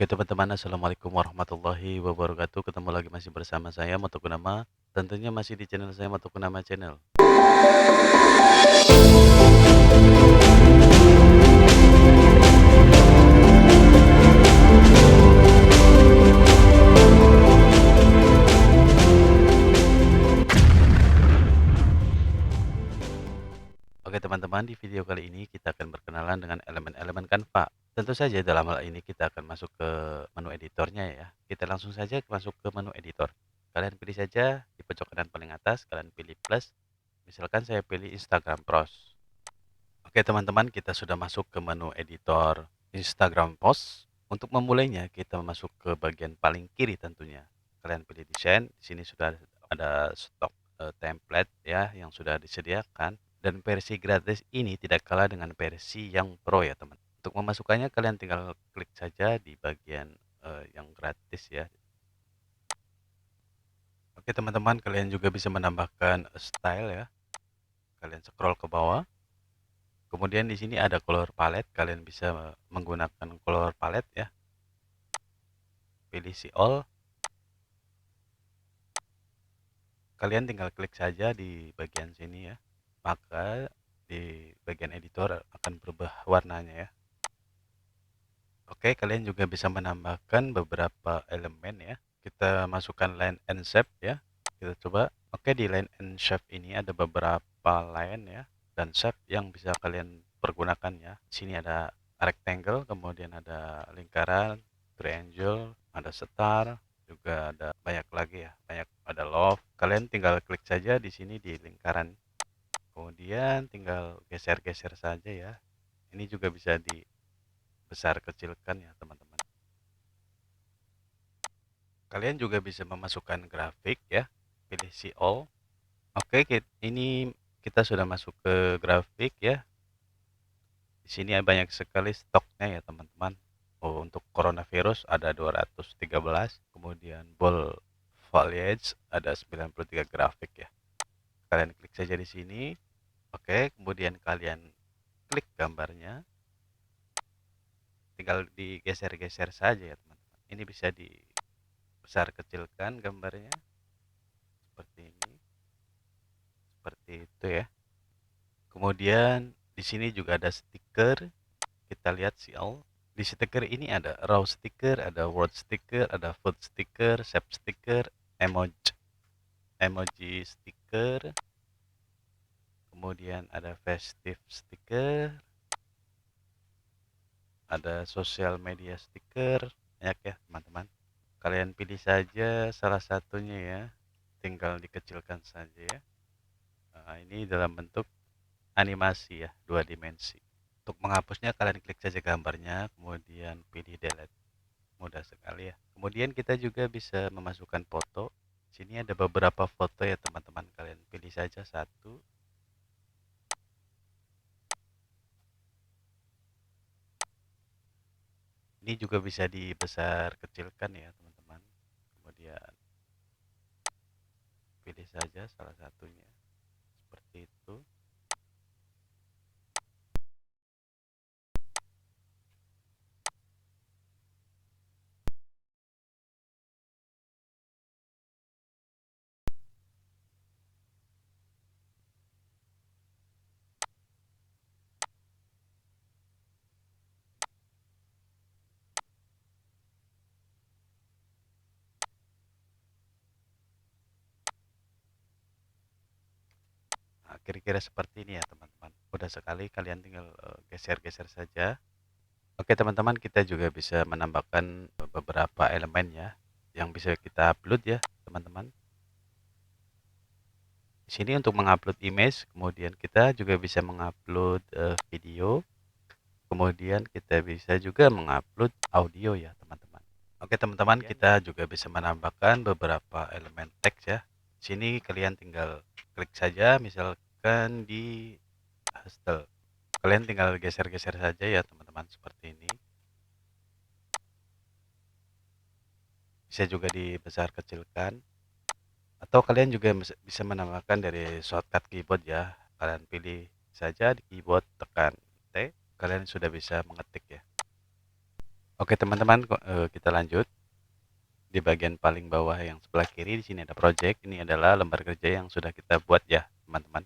Oke teman-teman, assalamualaikum warahmatullahi wabarakatuh. Ketemu lagi masih bersama saya Motokunama. Tentunya masih di channel saya Motokunama Channel. Oke teman-teman, di video kali ini kita akan berkenalan dengan elemen-elemen Canva. Tentu saja dalam hal ini kita akan masuk ke menu editornya ya. Kita langsung saja masuk ke menu editor. Kalian pilih saja di pojok kanan paling atas, kalian pilih plus. Misalkan saya pilih Instagram Post. Oke teman-teman, kita sudah masuk ke menu editor Instagram Post. Untuk memulainya, kita masuk ke bagian paling kiri tentunya. Kalian pilih desain, di sini sudah ada stok template ya yang sudah disediakan, dan versi gratis ini tidak kalah dengan versi yang pro ya teman. Untuk memasukkannya kalian tinggal klik saja di bagian yang gratis ya. Oke teman-teman, kalian juga bisa menambahkan style ya. Kalian scroll ke bawah. Kemudian di sini ada color palette, kalian bisa menggunakan color palette ya. Pilih si all. Kalian tinggal klik saja di bagian sini ya. Maka di bagian editor akan berubah warnanya ya. Oke, kalian juga bisa menambahkan beberapa elemen ya. Kita masukkan line and shape ya. Kita coba. Oke, di line and shape ini ada beberapa line ya dan shape yang bisa kalian pergunakan ya. Di sini ada rectangle, kemudian ada lingkaran, triangle, ada star, juga ada banyak lagi ya. Banyak, ada love. Kalian tinggal klik saja di sini di lingkaran. Kemudian tinggal geser-geser saja ya. Ini juga bisa dibesar kecilkan ya, teman-teman. Kalian juga bisa memasukkan grafik ya. Pilih see all. Oke, ini kita sudah masuk ke grafik ya. Di sini banyak sekali stoknya ya teman-teman. Oh, untuk coronavirus ada 213, kemudian ball foliage ada 93 grafik ya. Kalian klik saja di sini. Oke, kemudian kalian klik gambarnya. Tinggal digeser-geser saja ya teman-teman. Ini bisa dibesar kecilkan gambarnya seperti ini. Seperti itu ya. Kemudian di sini juga ada stiker. Kita lihat all. Di stiker ini ada raw stiker, ada word stiker, ada food stiker, shape stiker, emoji stiker, kemudian ada festive stiker, ada social media stiker, banyak ya teman-teman. Kalian pilih saja salah satunya ya, tinggal dikecilkan saja ya. Nah, ini dalam bentuk animasi ya, 2 dimensi. Untuk menghapusnya kalian klik saja gambarnya, kemudian pilih delete. Mudah sekali ya. Kemudian kita juga bisa memasukkan foto. Sini ada beberapa foto ya teman-teman, kalian pilih saja satu. Ini juga bisa dibesar kecilkan ya teman-teman. Kemudian pilih saja salah satunya. Seperti itu. Nah, kira-kira seperti ini ya teman-teman. Mudah sekali, kalian tinggal geser-geser saja. Oke teman-teman, kita juga bisa menambahkan beberapa elemen ya yang bisa kita upload ya teman-teman. Di sini untuk mengupload image, kemudian kita juga bisa mengupload video, kemudian kita bisa juga mengupload audio ya teman-teman. Oke teman-teman, kita juga bisa menambahkan beberapa elemen teks ya. Di sini kalian tinggal klik saja, misalkan di hostel. Kalian tinggal geser-geser saja ya teman-teman, seperti ini. Bisa juga dibesar kecilkan. Atau kalian juga bisa menambahkan dari shortcut keyboard ya. Kalian pilih saja di keyboard, tekan T, kalian sudah bisa mengetik ya. Oke teman-teman, kita lanjut. Di bagian paling bawah yang sebelah kiri di sini ada project. Ini adalah lembar kerja yang sudah kita buat ya, teman-teman.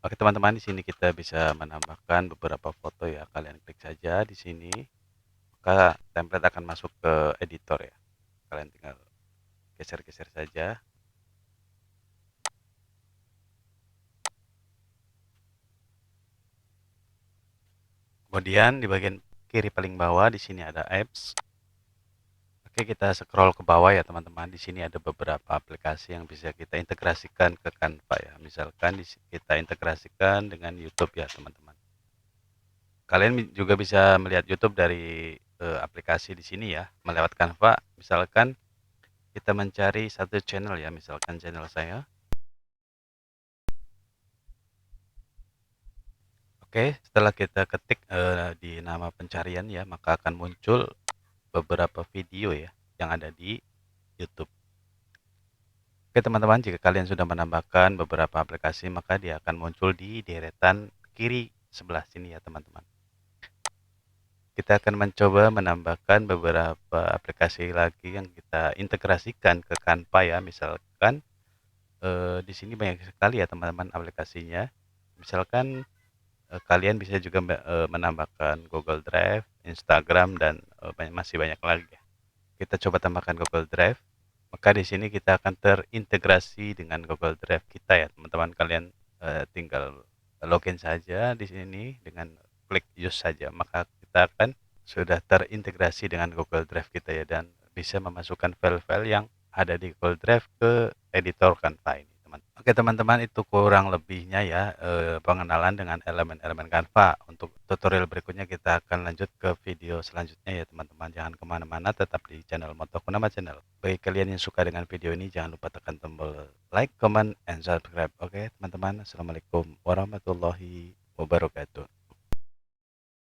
Oke teman-teman, di sini kita bisa menambahkan beberapa foto ya. Kalian klik saja di sini, maka template akan masuk ke editor ya. Kalian tinggal geser-geser saja. Kemudian di bagian kiri paling bawah di sini ada apps. Oke, kita scroll ke bawah ya teman-teman. Di sini ada beberapa aplikasi yang bisa kita integrasikan ke Canva ya. Misalkan kita integrasikan dengan YouTube ya teman-teman. Kalian juga bisa melihat YouTube dari aplikasi di sini ya, melewat Canva. Misalkan kita mencari satu channel ya, misalkan channel saya. Oke, setelah kita ketik di nama pencarian ya, maka akan muncul beberapa video ya yang ada di YouTube. Oke teman-teman, jika kalian sudah menambahkan beberapa aplikasi, maka dia akan muncul di deretan kiri sebelah sini ya teman-teman. Kita akan mencoba menambahkan beberapa aplikasi lagi yang kita integrasikan ke Canva ya. Misalkan di sini banyak sekali ya teman-teman aplikasinya. Misalkan kalian bisa juga menambahkan Google Drive, Instagram, dan masih banyak lagi ya. Kita coba tambahkan Google Drive. Maka di sini kita akan terintegrasi dengan Google Drive kita ya teman-teman. Kalian tinggal login saja di sini dengan klik use saja. Maka kita akan sudah terintegrasi dengan Google Drive kita ya, dan bisa memasukkan file-file yang ada di Google Drive ke editor Canva ini, teman. Oke teman-teman, itu kurang lebihnya ya pengenalan dengan elemen-elemen Canva. Untuk tutorial berikutnya kita akan lanjut ke video selanjutnya ya teman-teman. Jangan kemana-mana, tetap di channel Motokunama Channel. Bagi kalian yang suka dengan video ini, jangan lupa tekan tombol like, comment, and subscribe. Oke teman-teman, assalamualaikum warahmatullahi wabarakatuh.